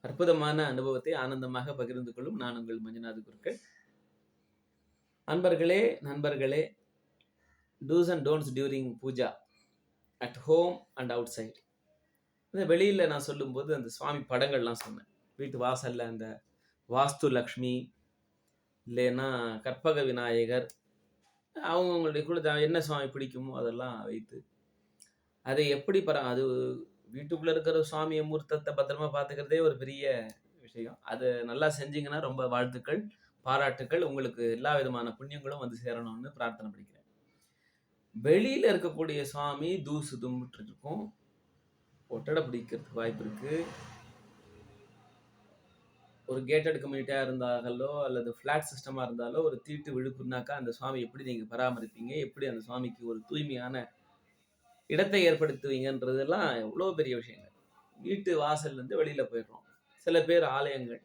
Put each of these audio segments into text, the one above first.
அற்புதமான அனுபவத்தை ஆனந்தமாக பகிர்ந்து கொள்ளும் நான் உங்கள் மஞ்சுநாத குருக்கள். நண்பர்களே, dos and don'ts during puja at home and outside. இந்த வெளியில் நான் சொல்லும்போது அந்த சுவாமி படங்கள்லாம் சொன்னேன். வீட்டு வாசலில் அந்த வாஸ்து லக்ஷ்மி, இல்லைன்னா கற்பக விநாயகர், அவங்களுடைய கூட என்ன சுவாமி பிடிக்குமோ அதெல்லாம் வைத்து அதை எப்படி அது வீட்டுக்குள்ளே இருக்கிற சுவாமியை மூர்த்தத்தை பத்திரமா பார்த்துக்கிறதே ஒரு பெரிய விஷயம். அது நல்லா செஞ்சீங்கன்னா ரொம்ப வாழ்த்துக்கள், பாராட்டுக்கள். உங்களுக்கு எல்லா விதமான புண்ணியங்களும் வந்து சேரணும்னு பிரார்த்தனை பண்ணிக்கிறேன். வெளியில் இருக்கக்கூடிய சுவாமி தூசு தும்பிட்டு இருக்கும், ஒட்டடை பிடிக்கிறதுக்கு வாய்ப்பு இருக்கு. ஒரு கேட்டட் கம்யூனிட்டியாக இருந்தாலோ அல்லது ஃப்ளாட் சிஸ்டமாக இருந்தாலோ ஒரு தீட்டு விழுப்புனாக்கா அந்த சுவாமி எப்படி நீங்கள் பராமரிப்பீங்க, எப்படி அந்த சுவாமிக்கு ஒரு தூய்மையான இடத்தை ஏற்படுத்துவீங்கன்றதெல்லாம் எவ்வளோ பெரிய விஷயங்கள். வீட்டு வாசல்லேருந்து வெளியில் போயிடுறோம். சில பேர் ஆலயங்கள்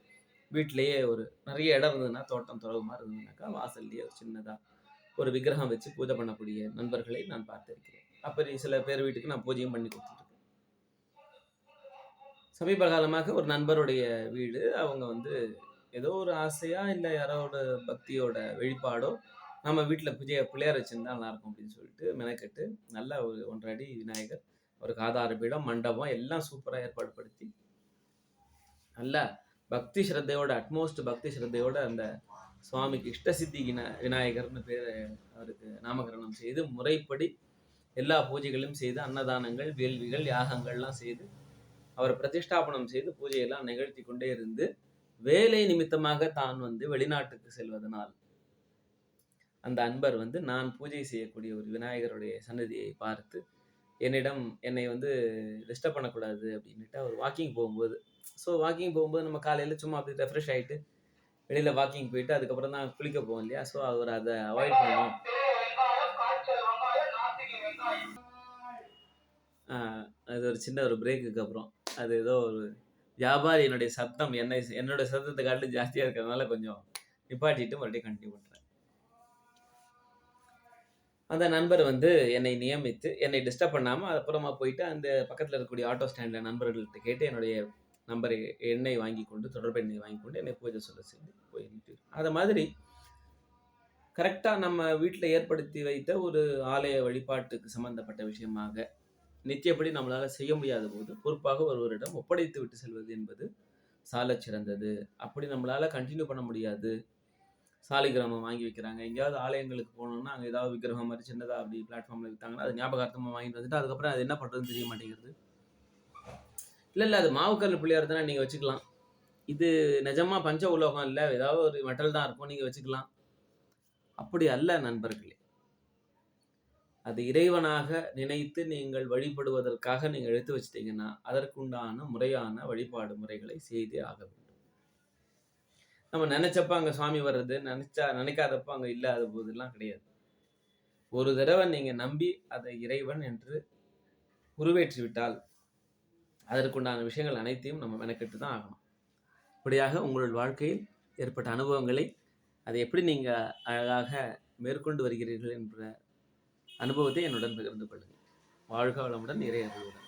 வீட்டிலேயே ஒரு நிறைய இடம் இருந்ததுன்னா, தோட்டம் துறவு மாதிரி இருந்ததுனாக்கா வாசல்லையே ஒரு சின்னதாக ஒரு விக்கிரகம் வச்சு பூஜை பண்ணக்கூடிய நண்பர்களை நான் பார்த்திருக்கிறேன். அப்படி சில பேர் வீட்டுக்கு நான் பூஜையும் பண்ணி கொடுத்துருக்கேன். சமீப காலமாக ஒரு நண்பருடைய வீடு, அவங்க வந்து ஏதோ ஒரு ஆசையா இல்லை யாரோட பக்தியோட வெளிப்பாடோ நம்ம வீட்டில் பிள்ளையார் வச்சுருந்தா நல்லாயிருக்கும் அப்படின்னு சொல்லிட்டு மெனக்கெட்டு நல்ல ஒரு 1.5 அடி விநாயகர், ஒரு ஆதார பீடம், மண்டபம் எல்லாம் சூப்பராக ஏற்பாடு படுத்தி நல்ல பக்தி ஸ்ரத்தையோட, அட்மோஸ்ட் பக்தி ஸ்ரத்தையோட அந்த சுவாமிக்கு இஷ்டசித்தி விநாயகர்னு பேர் அவருக்கு நாமகரணம் செய்து முறைப்படி எல்லா பூஜைகளையும் செய்து அன்னதானங்கள், வேள்விகள், யாகங்கள்லாம் செய்து அவரை பிரதிஷ்டாபனம் செய்து பூஜையெல்லாம் நிகழ்த்தி கொண்டே இருந்து வேலை நிமித்தமாக தான் வந்து வெளிநாட்டுக்கு செல்வதனால் அந்த அன்பர் வந்து நான் பூஜை செய்யக்கூடிய ஒரு விநாயகருடைய சன்னதியை பார்த்து என்னை வந்து டிஸ்டர்ப் பண்ணக்கூடாது அப்படின்ட்டு அவர் வாக்கிங் போகும்போது, வாக்கிங் போகும்போது நம்ம காலையில் சும்மா அப்படி ரெஃப்ரெஷ் ஆகிட்டு வெளியில் வாக்கிங் போயிட்டு அதுக்கப்புறம் தான் குளிக்க போவோம் இல்லையா. ஸோ அவர் அதை அவாய்ட் பண்ணணும். அது ஒரு சின்ன ஒரு பிரேக்குக்கு அப்புறம் அது ஏதோ ஒரு வியாபாரி என்னுடைய சத்தம் என்னோட சத்தத்தை காட்டிலும் ஜாஸ்தியாக இருக்கிறதுனால கொஞ்சம் நிப்பாட்டிட்டு மறுபடியும் கண்டினியூ பண்ணுறேன். அந்த நண்பர் வந்து என்னை நியமித்து என்னை டிஸ்டர்ப் பண்ணாமல் அப்புறமா போயிட்டு அந்த பக்கத்தில் இருக்கக்கூடிய ஆட்டோ ஸ்டாண்டில் நண்பர்கள்ட்ட கேட்டு என்னுடைய எண்ணை வாங்கி கொண்டு தொடர்பு எண்ணை வாங்கி கொண்டு என்னை பூஜை சொல்ல செய்து போயிட்டு அதை மாதிரி கரெக்டாக நம்ம வீட்டில் ஏற்படுத்தி வைத்த ஒரு ஆலய வழிபாட்டுக்கு சம்பந்தப்பட்ட விஷயமாக நித்தியப்படி நம்மளால் செய்ய முடியாத போது பொறுப்பாக ஒருவரிடம் ஒப்படைத்து விட்டு செல்வது என்பது சாலச் சிறந்தது. அப்படி நம்மளால் கண்டினியூ பண்ண முடியாது, சாலிகிராமம் வாங்கி வைக்கிறாங்க, எங்கேயாவது ஆலயங்களுக்கு போனோம்னா அங்கே ஏதாவது விக்கிரகம் மாதிரி சின்னதாக அப்படி பிளாட்ஃபார்மில் விற்றாங்கன்னா அது ஞாபகார்த்தமாக வாங்கிட்டு வந்துட்டு அதுக்கப்புறம் அது என்ன பண்ணுறதுன்னு தெரிய மாட்டேங்கிறது. இல்லை அது மாவுக்கல் பிள்ளையார் தானே, நீங்கள் வச்சுக்கலாம். இது நிஜமாக பஞ்ச உலோகம் இல்லை, ஏதாவது ஒரு மெட்டல் தான் இருக்கும், நீங்கள் வச்சுக்கலாம். அப்படி அல்ல நண்பர்களே. அது இறைவனாக நினைத்து நீங்கள் வழிபடுவதற்காக நீங்கள் எடுத்து வச்சிட்டீங்கன்னா அதற்குண்டான முறையான வழிபாடு முறைகளை செய்தே ஆக வேண்டும். நம்ம நினைச்சப்ப அங்கே சுவாமி வர்றது, நினைக்காதப்ப அங்கே இல்லாத போதெல்லாம் கிடையாது. ஒரு தடவை நீங்கள் நம்பி அதை இறைவன் என்று உருவேற்றி விட்டால் அதற்குண்டான விஷயங்கள் அனைத்தையும் நம்ம மெனக்கெட்டு தான் ஆகணும். இப்படியாக உங்கள் வாழ்க்கையில் ஏற்பட்ட அனுபவங்களை அதை எப்படி நீங்கள் அழகாக மேற்கொண்டு வருகிறீர்கள் என்ற அனுபவத்தை என்னுடன் பகிர்ந்து கொள்ளுங்கள். வாழ்க வளமுடன், இறை அருளுடன்.